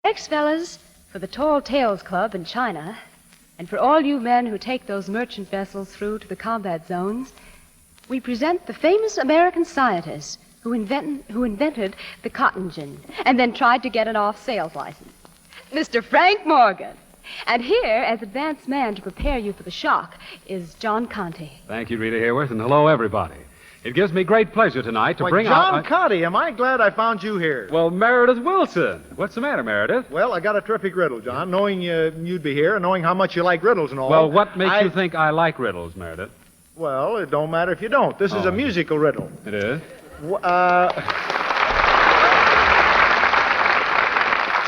Thanks, fellas, for the Tall Tales Club in China, and for all you men who take those merchant vessels through to the combat zones, we present the famous American scientist who invented the cotton gin and then tried to get an off-sales license, Mr. Frank Morgan. And here, as advance man to prepare you for the shock, is John Conte. Thank you, Rita Hayworth, and hello, everybody. It gives me great pleasure tonight to bring John out... Conte, am I glad I found you here? Well, Meredith Wilson. What's the matter, Meredith? Well, I got a terrific riddle, John, knowing you'd be here and knowing how much you like riddles and all. Well, what makes you think I like riddles, Meredith? Well, it don't matter if you don't. This is a musical riddle. It is?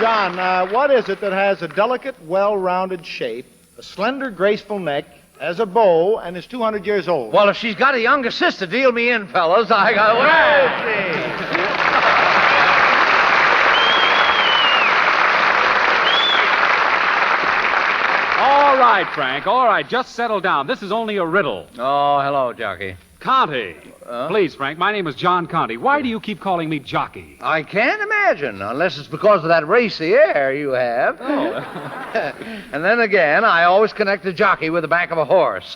John, what is it that has a delicate, well-rounded shape, a slender, graceful neck, has a bow, and is 200 years old? Well, if she's got a younger sister, deal me in, fellas. I got... All right, Frank, all right. Just settle down. This is only a riddle. Oh, hello, Jockey. Conte. Please, Frank, my name is John Conte. Why do you keep calling me Jockey? I can't imagine, unless it's because of that racy air you have. Oh. And then again, I always connect a jockey with the back of a horse.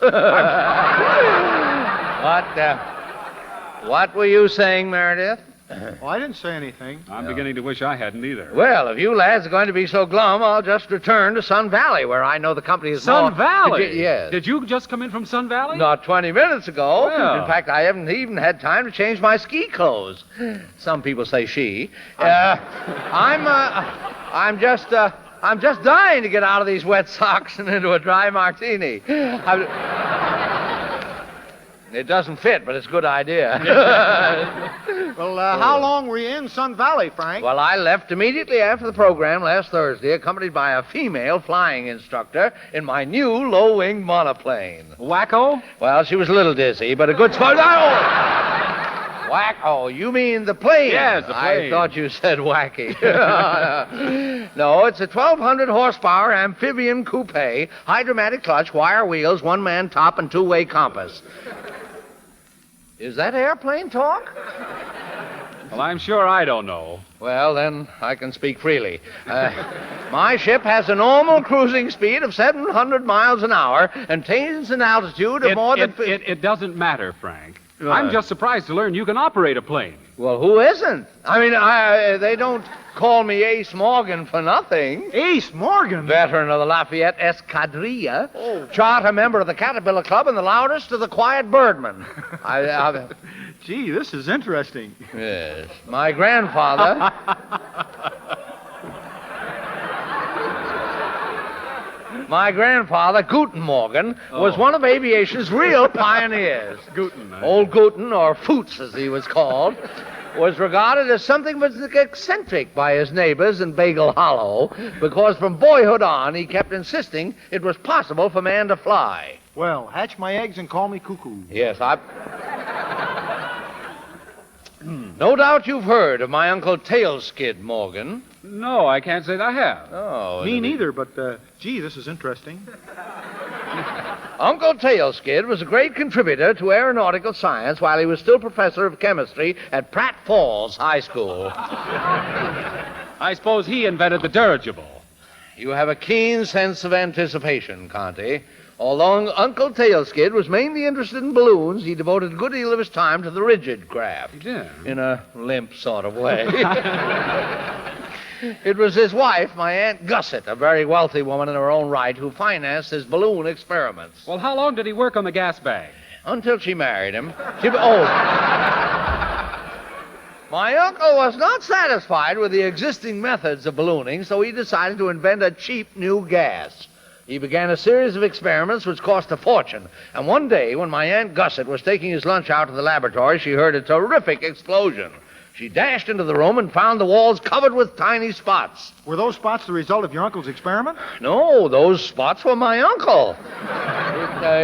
What were you saying, Meredith? Well, I didn't say anything. I'm beginning to wish I hadn't either. Well, if you lads are going to be so glum, I'll just return to Sun Valley, where I know the company is Sun Valley? Yes. Did you just come in from Sun Valley? Not 20 minutes ago. Well. In fact, I haven't even had time to change my ski clothes. Some people say she. I'm just dying to get out of these wet socks and into a dry martini. It doesn't fit, but it's a good idea. Well, how long were you in Sun Valley, Frank? Well, I left immediately after the program last Thursday, accompanied by a female flying instructor in my new low-wing monoplane. Wacko? Well, she was a little dizzy, but a good sport. Wacko, you mean the plane? Yes, the plane. I thought you said wacky. No, it's a 1,200 horsepower amphibian coupe, hydromatic clutch, wire wheels, one-man top, and two-way compass. Is that airplane talk? Well, I'm sure I don't know. Well, then I can speak freely. My ship has a normal cruising speed of 700 miles an hour and attains an altitude of more than... It doesn't matter, Frank. I'm just surprised to learn you can operate a plane. Well, who isn't? I mean, they don't call me Ace Morgan for nothing. Ace Morgan? Veteran of the Lafayette Escadrille. Oh. Charter member of the Caterpillar Club and the loudest of the Quiet Birdmen. Gee, this is interesting. Yes. My grandfather... My grandfather, Guten Morgan, was one of aviation's real pioneers. Guten. Old Guten, or Foots as he was called, was regarded as something but eccentric by his neighbors in Bagel Hollow because from boyhood on he kept insisting it was possible for man to fly. Well, hatch my eggs and call me Cuckoo. Yes, No doubt you've heard of my Uncle Tailskid Morgan. No, I can't say that I have. Oh, Me neither, but, gee, this is interesting. Uncle Tailskid was a great contributor to aeronautical science while he was still professor of chemistry at Pratt Falls High School. I suppose he invented the dirigible. You have a keen sense of anticipation, Conte. Although Uncle Tailskid was mainly interested in balloons, he devoted a good deal of his time to the rigid craft. He did? In a limp sort of way. It was his wife, my Aunt Gusset, a very wealthy woman in her own right, who financed his balloon experiments. Well, how long did he work on the gas bag? Until she married him. My uncle was not satisfied with the existing methods of ballooning, so he decided to invent a cheap new gas. He began a series of experiments which cost a fortune. And one day, when my Aunt Gusset was taking his lunch out to the laboratory, she heard a terrific explosion. She dashed into the room and found the walls covered with tiny spots. Were those spots the result of your uncle's experiment? No, those spots were my uncle.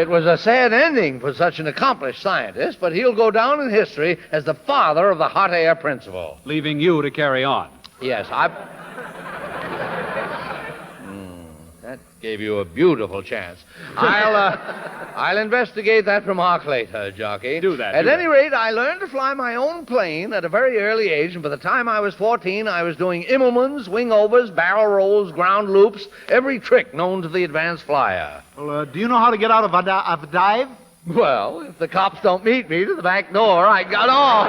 It was a sad ending for such an accomplished scientist, but he'll go down in history as the father of the hot air principle. Leaving you to carry on. Yes, Gave you a beautiful chance. I'll investigate that remark later, jockey. Do that. At any rate, I learned to fly my own plane at a very early age, and by the time I was 14, I was doing Immelmans, wing-overs, barrel rolls, ground loops, every trick known to the advanced flyer. Well, do you know how to get out of a dive? Well, if the cops don't meet me to the back door, I got off.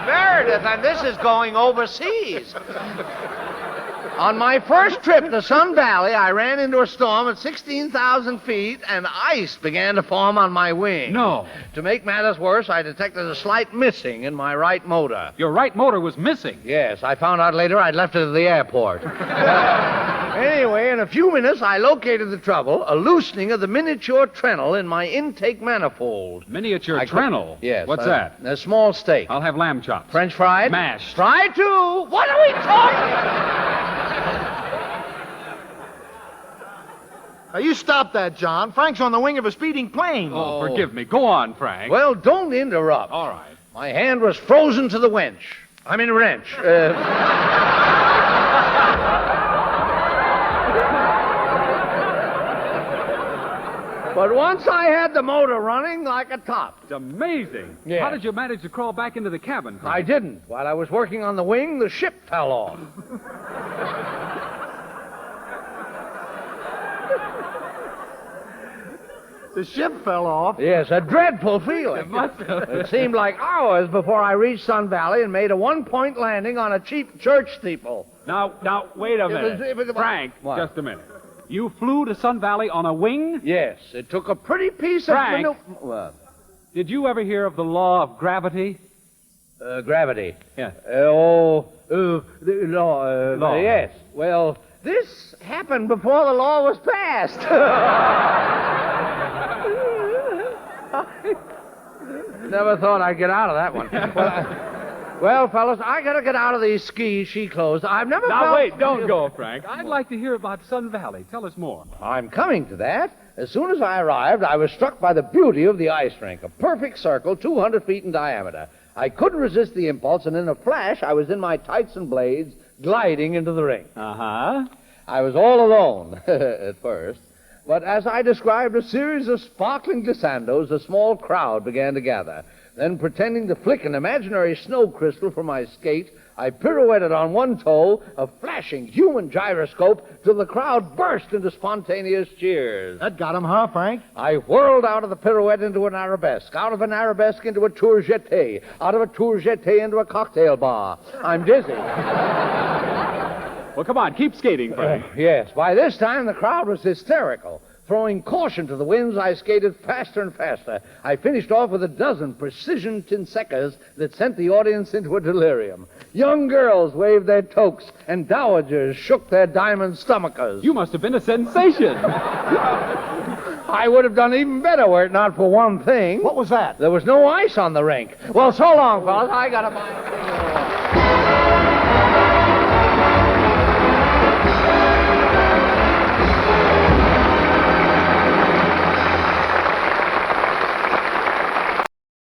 Meredith, and this is going overseas. On my first trip to Sun Valley, I ran into a storm at 16,000 feet, and ice began to form on my wing. No. To make matters worse, I detected a slight missing in my right motor. Your right motor was missing. Yes, I found out later I'd left it at the airport. Anyway, in a few minutes, I located the trouble, a loosening of the miniature treadle in my intake manifold. Miniature Trennel? Yes. What's that? A small steak. I'll have lamb chops. French fried? Mashed. Fried, too. What are we talking? Now, you stop that, John. Frank's on the wing of a speeding plane. Oh, forgive me. Go on, Frank. Well, don't interrupt. All right. My hand was frozen to the wrench. But once I had the motor running like a top. It's amazing. Yeah. How did you manage to crawl back into the cabin, Frank? I didn't. While I was working on the wing, the ship fell off. The ship fell off. Yes, a dreadful feeling. It must have. It seemed like hours before I reached Sun Valley and made a one-point landing on a cheap church steeple. Now, wait a minute. it was- Frank, What? just a minute. You flew to Sun Valley on a wing? Yes, it took a pretty piece Frank. of... What? Did you ever hear of the law of gravity? Gravity. Yes. Law. Law. Yes. Well, this happened before the law was passed. Never thought I'd get out of that one. Well, fellas, I gotta get out of these ski clothes. I've never Now, felt... wait, don't go, Frank. I'd like to hear about Sun Valley. Tell us more. I'm coming to that. As soon as I arrived, I was struck by the beauty of the ice rink, a perfect circle 200 feet in diameter. I couldn't resist the impulse, and in a flash, I was in my tights and blades, gliding into the rink. Uh-huh. I was all alone at first, but as I described a series of sparkling glissandos, a small crowd began to gather. Then, pretending to flick an imaginary snow crystal from my skate, I pirouetted on one toe, a flashing human gyroscope, till the crowd burst into spontaneous cheers. That got him, huh, Frank? I whirled out of the pirouette into an arabesque, out of an arabesque into a tour jeté, out of a tour jeté into a cocktail bar. I'm dizzy. Well, come on, keep skating, Frank. Yes, by this time the crowd was hysterical. Throwing caution to the winds, I skated faster and faster. I finished off with a dozen precision tinsecas that sent the audience into a delirium. Young girls waved their toques, and dowagers shook their diamond stomachers. You must have been a sensation. I would have done even better were it not for one thing. What was that? There was no ice on the rink. Well, so long, fellas. I got to...